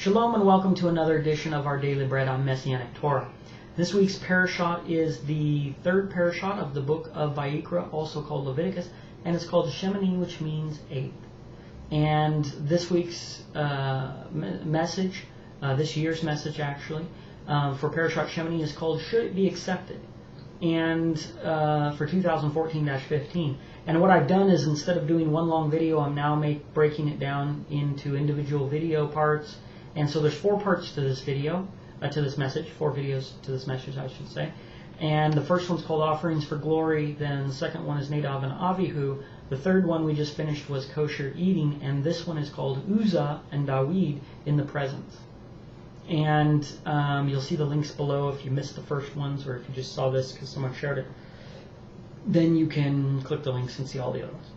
Shalom and welcome to another edition of our Daily Bread on Messianic Torah. This week's parashat is the third parashat of the book of Vayikra, also called Leviticus, and it's called Shemini, which means eighth. And this week's message, this year's message actually, for parashat Shemini is called Should It Be Accepted? And for 2014-15. And what I've done is, instead of doing one long video, I'm now breaking it down into individual video parts. And so there's 4 parts to this video, to this message, 4 videos to this message, I should say. And the first one's called Offerings for Glory. Then the second one is Nadav and Avihu. The third one we just finished was Kosher Eating. And this one is called Uzzah and Dawid in the Presence. And you'll see the links below if you missed the first ones, or if you just saw this because someone shared it. Then you can click the links and see all the other ones.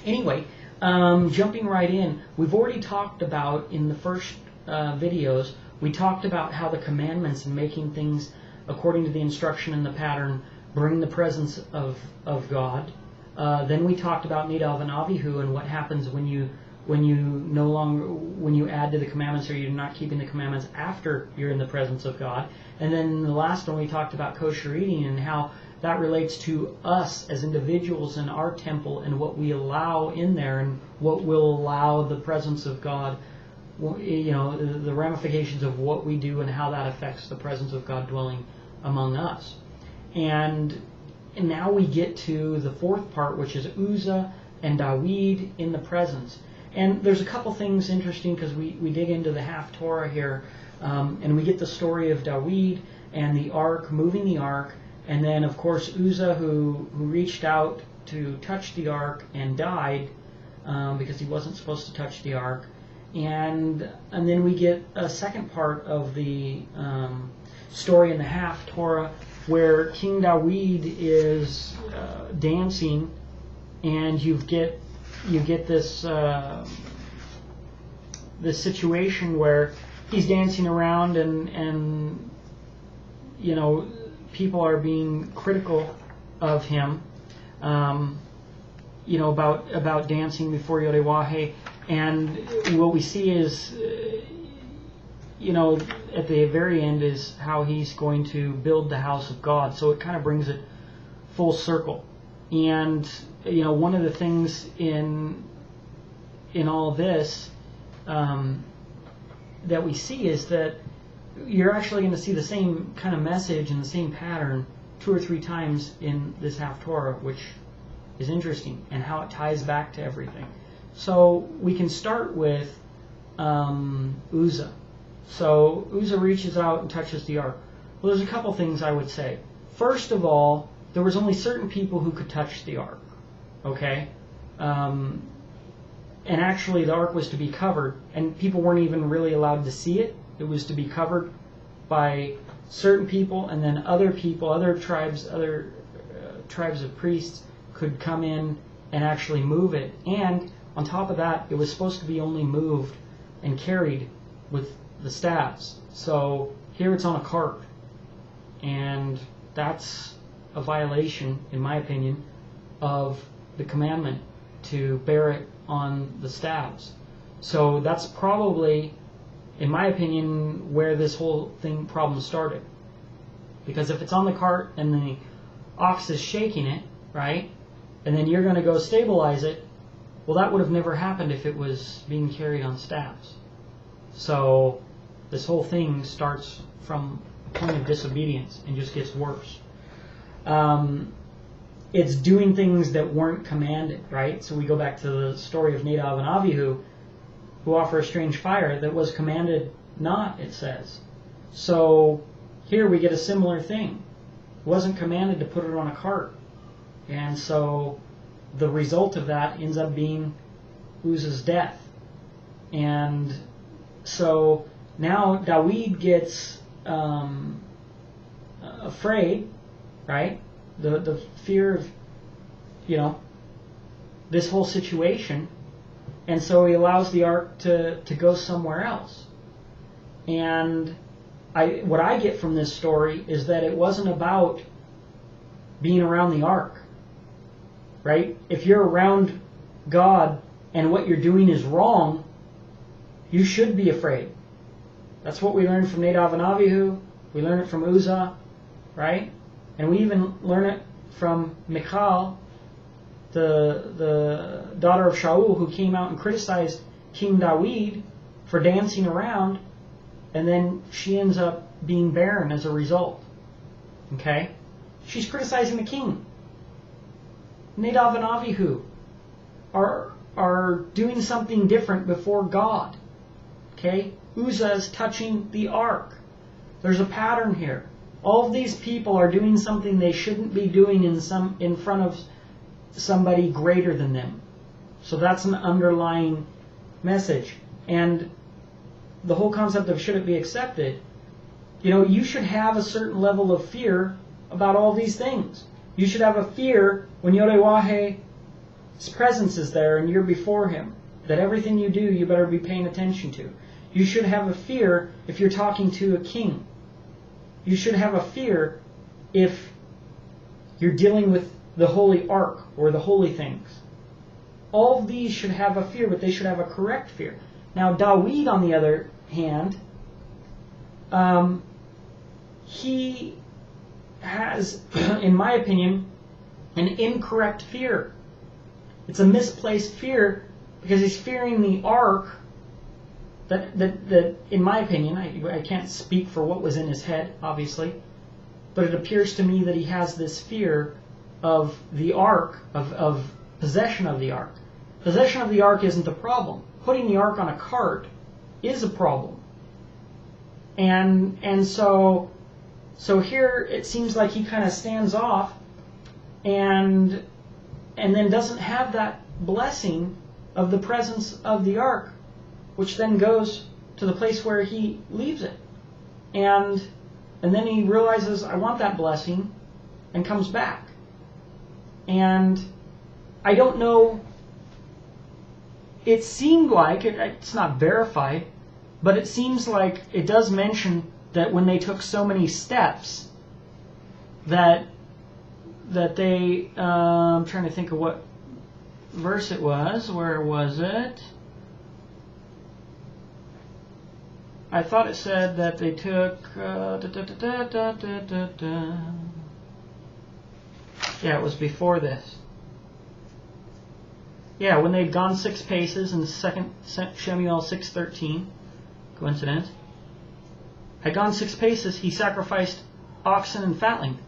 Anyway, jumping right in, we've already talked about, in the first videos, we talked about how the commandments and making things according to the instruction and the pattern bring the presence of God. Then we talked about Nadav and Avihu and what happens when you add to the commandments, or you're not keeping the commandments after you're in the presence of God. And then in the last one we talked about kosher eating and how that relates to us as individuals in our temple and what we allow in there and what will allow the presence of God, you know, the ramifications of what we do and how that affects the presence of God dwelling among us. And now we get to the fourth part, which is Uzzah and Dawid in the presence. And there's a couple things interesting because we dig into the half Torah here, and we get the story of Dawid and the ark, moving the ark, and then of course Uzzah who reached out to touch the ark and died because he wasn't supposed to touch the ark. And then we get a second part of the story in the half Torah where King Dawid is dancing, and you get this this situation where he's dancing around and you know, people are being critical of him, you know, about dancing before YHWH. And what we see is, you know, at the very end is how he's going to build the house of God. So it kind of brings it full circle. And you know, one of the things in all this that we see is that you're actually going to see the same kind of message and the same pattern 2 or 3 times in this half Torah, which is interesting, and how it ties back to everything. So we can start with Uzzah. So Uzzah reaches out and touches the ark. Well, there's a couple things I would say. First of all, there was only certain people who could touch the ark. Okay? And actually the ark was to be covered, and people weren't even really allowed to see it. It was to be covered by certain people, and then other people, other tribes of priests could come in and actually move it. And on top of that, it was supposed to be only moved and carried with the staffs. So here it's on a cart, and that's a violation, in my opinion, of the commandment to bear it on the staffs. So that's probably, in my opinion, where this whole problem started. Because if it's on the cart and the ox is shaking it, right, and then you're going to go stabilize it, well, that would have never happened if it was being carried on staffs. So this whole thing starts from a point of disobedience and just gets worse. It's doing things that weren't commanded, right? So we go back to the story of Nadav and Avihu, who offer a strange fire that was commanded not, it says. So here we get a similar thing. It wasn't commanded to put it on a cart. And so the result of that ends up being Uzzah's death. And so now Dawid gets afraid, right? The fear of, you know, this whole situation. And so he allows the ark to go somewhere else. And what I get from this story is that it wasn't about being around the ark, right? If you're around God and what you're doing is wrong, You should be afraid. That's what we learned from Nadav and Avihu. We learn it from Uzzah, right? And we even learn it from Michal, the daughter of Shaul, who came out and criticized King Dawid for dancing around, and then she ends up being barren as a result. Okay? She's criticizing the king. Nadav and Avihu are doing something different before God. Okay? Uzzah is touching the ark. There's a pattern here. All of these people are doing something they shouldn't be doing in front of somebody greater than them. So that's an underlying message. And the whole concept of should it be accepted, you should have a certain level of fear about all these things. You should have a fear when YHWH's presence is there and you're before him, that everything you do, you better be paying attention to. You should have a fear if you're talking to a king. You should have a fear if you're dealing with the holy ark or the holy things. All of these should have a fear, but they should have a correct fear. Now, Dawid, on the other hand, he has, in my opinion, an incorrect fear. It's a misplaced fear because he's fearing the ark that in my opinion, I can't speak for what was in his head, obviously, but it appears to me that he has this fear of the ark, of possession of the ark. Possession of the ark isn't the problem. Putting the ark on a cart is a problem. And so here it seems like he kind of stands off and then doesn't have that blessing of the presence of the ark, which then goes to the place where he leaves it. And then he realizes, I want that blessing, and comes back. And I don't know, it seemed like, it's not verified, but it seems like it does mention that when they took so many steps that they, I'm trying to think of what verse it was. Where was it? I thought it said that they took... Yeah, it was before this. Yeah, when they'd gone 6 paces in 2 Shemuel 6:13, coincidence, had gone 6 paces, he sacrificed oxen and fatling.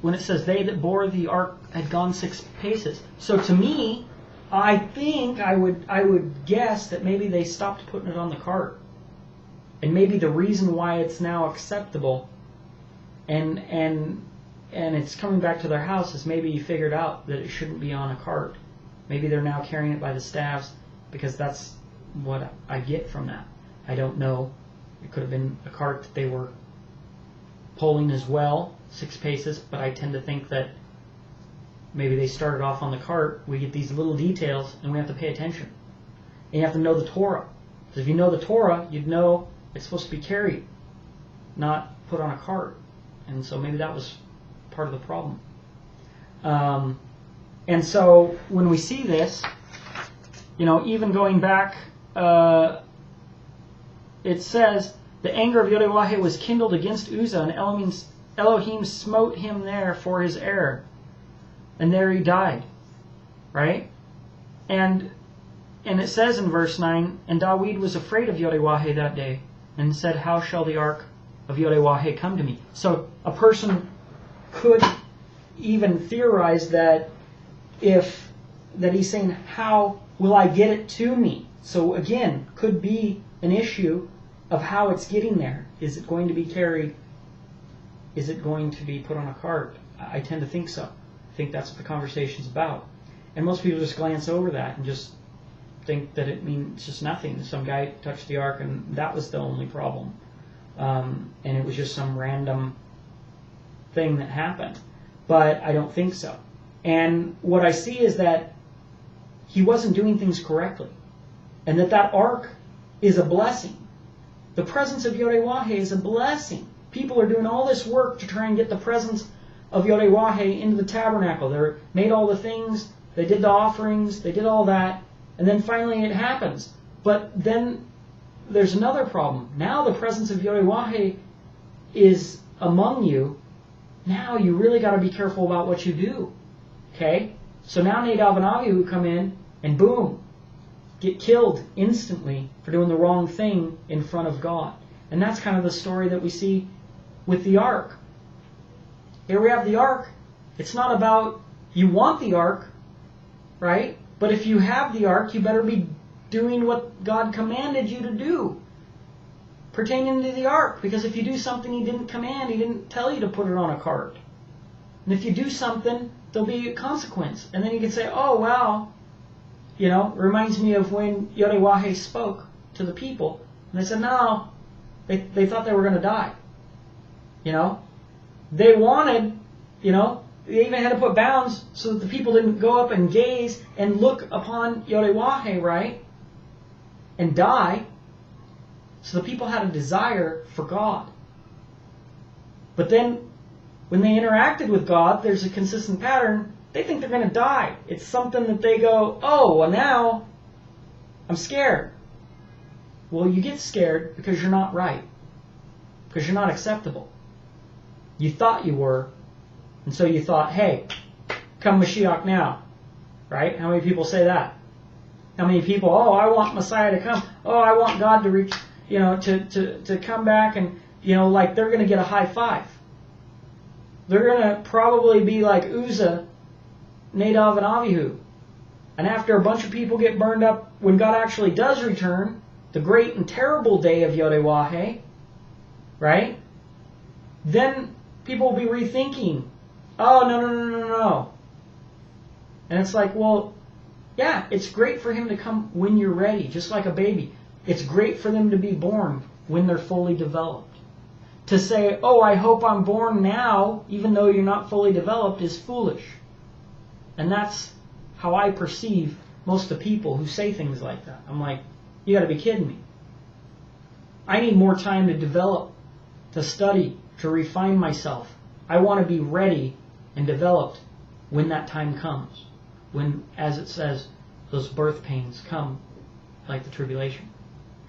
When it says they that bore the ark had gone 6 paces. So to me, I think I would guess that maybe they stopped putting it on the cart. And maybe the reason why it's now acceptable and it's coming back to their house is maybe you figured out that it shouldn't be on a cart. Maybe they're now carrying it by the staves because that's what I get from that. I don't know. It could have been a cart that they were pulling as well, 6 paces, but I tend to think that maybe they started off on the cart. We get these little details and we have to pay attention. And you have to know the Torah. Because if you know the Torah, you'd know it's supposed to be carried, not put on a cart. And so maybe that was part of the problem. And so when we see this, even going back, it says, the anger of YHWH was kindled against Uzzah, and Elohim smote him there for his error. And there he died. Right? And it says in verse 9, and Dawid was afraid of YHWH that day, and said, how shall the ark of YHWH come to me? So a person could even theorize that he's saying, how will I get it to me? So again, could be an issue of how it's getting there. Is it going to be carried? Is it going to be put on a cart? I tend to think so. I think that's what the conversation's about. And most people just glance over that and just think that it means just nothing. Some guy touched the ark and that was the only problem. And it was just some random thing that happened. But I don't think so. And what I see is that he wasn't doing things correctly. And that ark is a blessing. The presence of YHWH is a blessing. People are doing all this work to try and get the presence of YHWH into the tabernacle. They made all the things, they did the offerings, they did all that, and then finally it happens. But then there's another problem. Now the presence of YHWH is among you. Now you really got to be careful about what you do. Okay? So now Nadab and Abihu come in and boom, get killed instantly for doing the wrong thing in front of God. And that's kind of the story that we see with the ark. Here we have the ark. It's not about you want the ark, right? But if you have the ark, you better be doing what God commanded you to do pertaining to the ark. Because if you do something He didn't command, He didn't tell you to put it on a cart. And if you do something, there'll be a consequence. And then you can say, oh, well, you know, it reminds me of when YHWH spoke to the people. And they said, no, they thought they were going to die. You know, they wanted, you know, they even had to put bounds so that the people didn't go up and gaze and look upon YHWH, right? And die. So the people had a desire for God. But then when they interacted with God, there's a consistent pattern. They think they're going to die. It's something that they go, oh, well now I'm scared. Well, you get scared because you're not right. Because you're not acceptable. You thought you were. And so you thought, hey, come Mashiach now. Right? How many people say that? How many people, oh, I want Messiah to come. Oh, I want God to reach, you know, to come back and, you know, like they're going to get a high five. They're going to probably be like Uzzah, Nadab, and Abihu. And after a bunch of people get burned up, when God actually does return, the great and terrible day of YHWH, right? Then people will be rethinking, oh, no. And it's like, well, yeah, it's great for Him to come when you're ready, just like a baby. It's great for them to be born when they're fully developed. To say, oh, I hope I'm born now, even though you're not fully developed, is foolish. And that's how I perceive most of the people who say things like that. I'm like, you got to be kidding me. I need more time to develop, to study, to refine myself. I want to be ready and developed when that time comes. When, as it says, those birth pains come like the tribulation.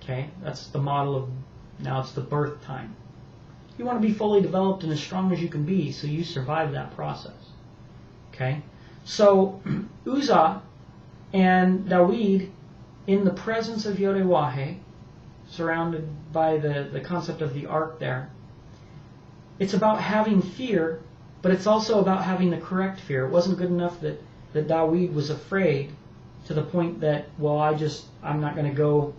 Okay? That's the model of, now it's the birth time. You want to be fully developed and as strong as you can be so you survive that process. Okay? So, Uzzah and Dawid, in the presence of YHWH, surrounded by the concept of the ark there, it's about having fear, but it's also about having the correct fear. It wasn't good enough that Dawid was afraid to the point that, well, I'm not going to go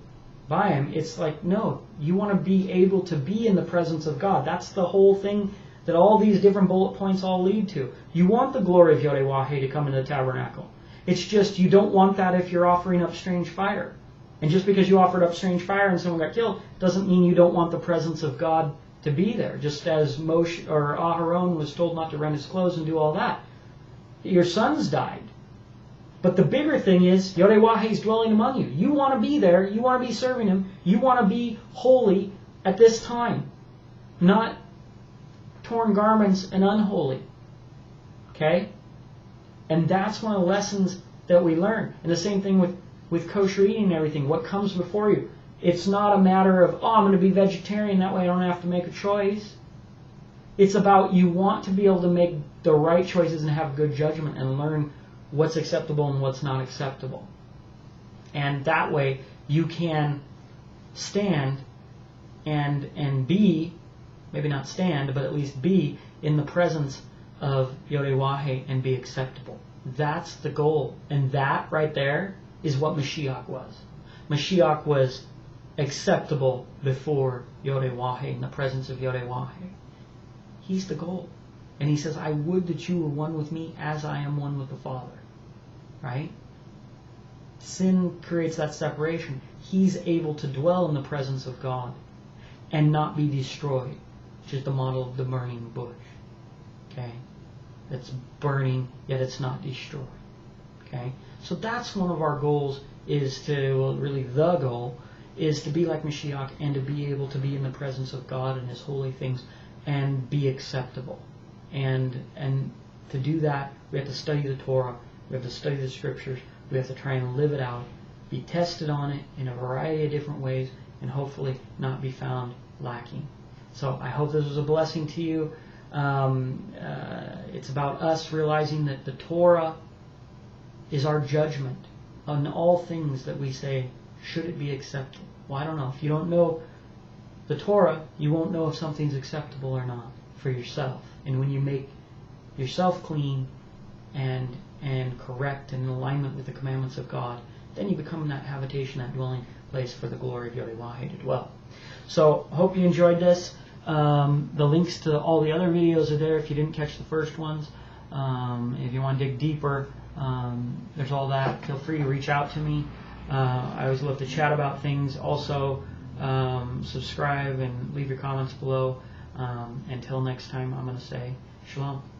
by him. It's like, no, you want to be able to be in the presence of God. That's the whole thing that all these different bullet points all lead to. You want the glory of YHWH to come into the tabernacle. It's just you don't want that if you're offering up strange fire. And just because you offered up strange fire and someone got killed doesn't mean you don't want the presence of God to be there. Just as Moshe or Aharon was told not to rend his clothes and do all that. Your sons died. But the bigger thing is, YHWH is dwelling among you. You want to be there. You want to be serving Him. You want to be holy at this time. Not torn garments and unholy. Okay? And that's one of the lessons that we learn. And the same thing with kosher eating and everything. What comes before you. It's not a matter of, oh, I'm going to be vegetarian. That way I don't have to make a choice. It's about you want to be able to make the right choices and have good judgment and learn what's acceptable and what's not acceptable. And that way you can stand and be, maybe not stand, but at least be in the presence of YHWH and be acceptable. That's the goal. And that right there is what Mashiach was. Mashiach was acceptable before YHWH, in the presence of YHWH. He's the goal. And He says, I would that you were one with me as I am one with the Father. Right? Sin creates that separation. He's able to dwell in the presence of God and not be destroyed, which is the model of the burning bush. Okay? It's burning, yet it's not destroyed. Okay? So that's one of our goals, is to, well, really the goal, is to be like Mashiach and to be able to be in the presence of God and His holy things and be acceptable. And to do that, we have to study the Torah, we have to study the Scriptures, we have to try and live it out, be tested on it in a variety of different ways, and hopefully not be found lacking. So I hope this was a blessing to you. It's about us realizing that the Torah is our judgment on all things that we say, should it be acceptable? Well, I don't know. If you don't know the Torah, you won't know if something's acceptable or not for yourself. And when you make yourself clean and correct and in alignment with the commandments of God, then you become that habitation, that dwelling place for the glory of YHWH to dwell. So, hope you enjoyed this. The links to all the other videos are there if you didn't catch the first ones. If you want to dig deeper, there's all that. Feel free to reach out to me. I always love to chat about things. Also, subscribe and leave your comments below. Until next time, I'm going to say Shalom.